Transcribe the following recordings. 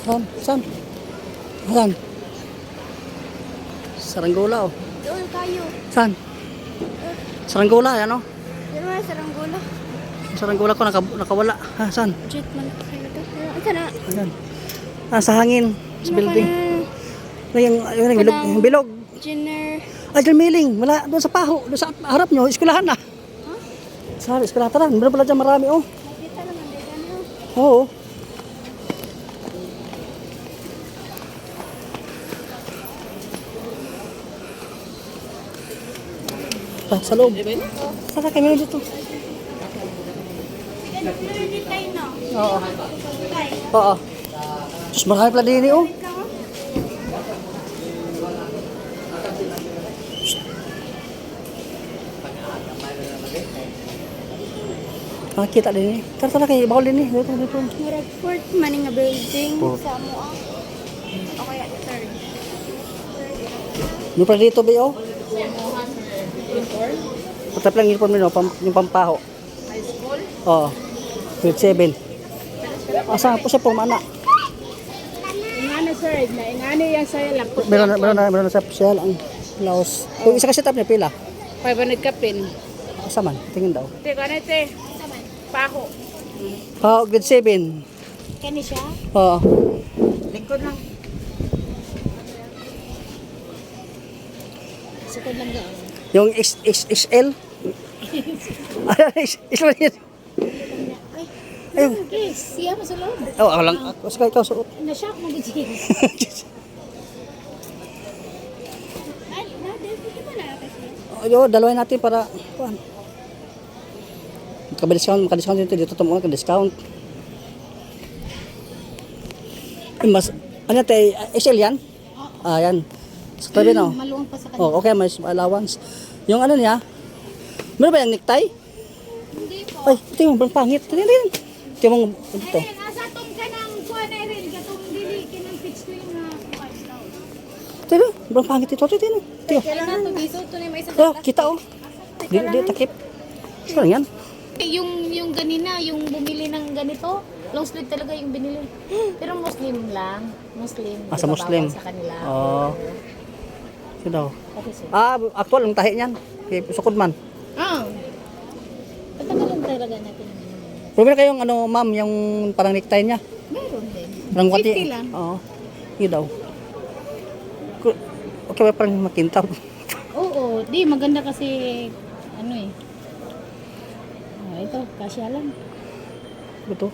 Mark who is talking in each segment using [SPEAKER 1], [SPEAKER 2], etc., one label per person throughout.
[SPEAKER 1] Saan? Saan? Saan? Saranggola, oh.
[SPEAKER 2] Doon kayo.
[SPEAKER 1] Saan? Saranggola, yan, oh.
[SPEAKER 2] Pero may saranggola.
[SPEAKER 1] Saranggola ko nakawala. Ha, saan?
[SPEAKER 2] Jet man kayo to. Asa na?
[SPEAKER 1] Ayan. Ah, sa hangin. Sa building. Yung bilog. Yung bilog.
[SPEAKER 2] Jenner.
[SPEAKER 1] Ay, dyan mailing. Wala, doon sa paho. Doon sa harap nyo. Eskwelahan na.
[SPEAKER 2] Huh?
[SPEAKER 1] Sa eskwelahan. Tara, meron pala dyan marami, oh.
[SPEAKER 2] Nakita naman dito na.
[SPEAKER 1] Oo. Sa loob. Saka kayo meron dito.
[SPEAKER 2] Sige, meron din tayo no?
[SPEAKER 1] Oo. Oo. Diyos, marami pala din, oh. Nakakita din, eh. Tara kayo, bawal din, eh. Dito.
[SPEAKER 2] Murag fourth maning nga building
[SPEAKER 1] Fourth.
[SPEAKER 2] sa Moa. O kaya third.
[SPEAKER 1] Yung pala dito, ba, oh. Patap lang uniform nyo, yung pampaho.
[SPEAKER 2] High school?
[SPEAKER 1] Oo. Grade 7. Asa po siya pumana.
[SPEAKER 2] Ingano sir, na ingano yan sa'yo laptop.
[SPEAKER 1] Meron na sa siya ang blouse. Yung isa kasi tap niya pila.
[SPEAKER 2] 500 kapin.
[SPEAKER 1] Asa man, tingin daw.
[SPEAKER 2] Te, kanete. Paho.
[SPEAKER 1] Oo, grade 7.
[SPEAKER 2] Kani siya?
[SPEAKER 1] Oo.
[SPEAKER 2] Lingkod lang. Sukod lang daw.
[SPEAKER 1] Yung XL. XL yun. Ayun.
[SPEAKER 2] Yes, siya mo sa loob.
[SPEAKER 1] Oh, ako lang. Ako ikaw suot.
[SPEAKER 2] Na-shock mo gid. Ay, na-delphi ba na kasi?
[SPEAKER 1] Yo, dalawin natin para kuan. Maka-discount dito tumuha ka discount. Mas ano tay XL yan? Ah, yan. Sa tabi no.
[SPEAKER 2] Maluwang pa sa kanya.
[SPEAKER 1] Oh, okay, may allowance. Yung ano niya? Meron ba yung necktie?
[SPEAKER 2] Hindi po.
[SPEAKER 1] Ay, ito yung pangit. Tingnan. Ito yung ito.
[SPEAKER 2] Ay, nasa tong ka ng kuha na rin. Katong dili, kinang fix ko yung kuha daw.
[SPEAKER 1] Ito, pangit ito. Ito.
[SPEAKER 2] Kailangan to dito. Ito na may isang
[SPEAKER 1] Oh, kita oh. Di takip. Saan yan?
[SPEAKER 2] Yung ganina, yung bumili ng ganito, long sleeve talaga yung binili. Pero Muslim lang. Muslim.
[SPEAKER 1] Ah, sa
[SPEAKER 2] Di ba
[SPEAKER 1] Muslim.
[SPEAKER 2] bawal sa kanila.
[SPEAKER 1] Oh. Ito daw.
[SPEAKER 2] Okay, sir.
[SPEAKER 1] Ah, actual ang tahi niyan. Kay Sukod man.
[SPEAKER 2] Ah. Patagalan talaga natin.
[SPEAKER 1] Pero meron kayong ano, ma'am, yung parang necktie niya.
[SPEAKER 2] Meron din.
[SPEAKER 1] Parang wati.
[SPEAKER 2] 50 lang.
[SPEAKER 1] Oo. Yun daw. Okay ba parang makintab?
[SPEAKER 2] Oo, di maganda kasi ano eh. Ah, ito, kasya lang.
[SPEAKER 1] Ito.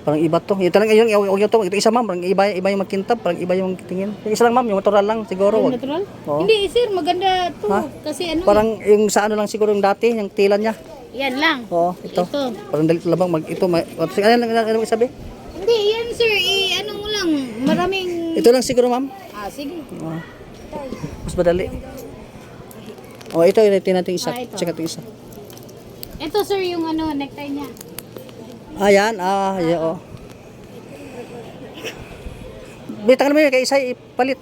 [SPEAKER 1] Parang iba to. Ito lang yung to. Ito isa ma'am, parang iba yung makintab, parang iba yung tingin. Yung isa lang ma'am, yung natural lang siguro.
[SPEAKER 2] Yung
[SPEAKER 1] Wag.
[SPEAKER 2] natural?
[SPEAKER 1] Oo.
[SPEAKER 2] Hindi sir, maganda to.
[SPEAKER 1] Ha?
[SPEAKER 2] Kasi ano
[SPEAKER 1] Parang yung sa ano lang siguro yung dati, yung tila niya.
[SPEAKER 2] yan lang.
[SPEAKER 1] Oo, ito.
[SPEAKER 2] Ito.
[SPEAKER 1] Parang dalit labang ano isabi?
[SPEAKER 2] Hindi, yan sir, ano mo lang, maraming...
[SPEAKER 1] Ito lang siguro ma'am.
[SPEAKER 2] Ah, sige.
[SPEAKER 1] Oo. Mas madali. Oh, ito yung natin isa.
[SPEAKER 2] Ah, ito.
[SPEAKER 1] Check natin isa.
[SPEAKER 2] Ito sir, yung ano, necktie niya.
[SPEAKER 1] Ayan, yeah, oh. Bitakan mo yun, kay isa ipalit.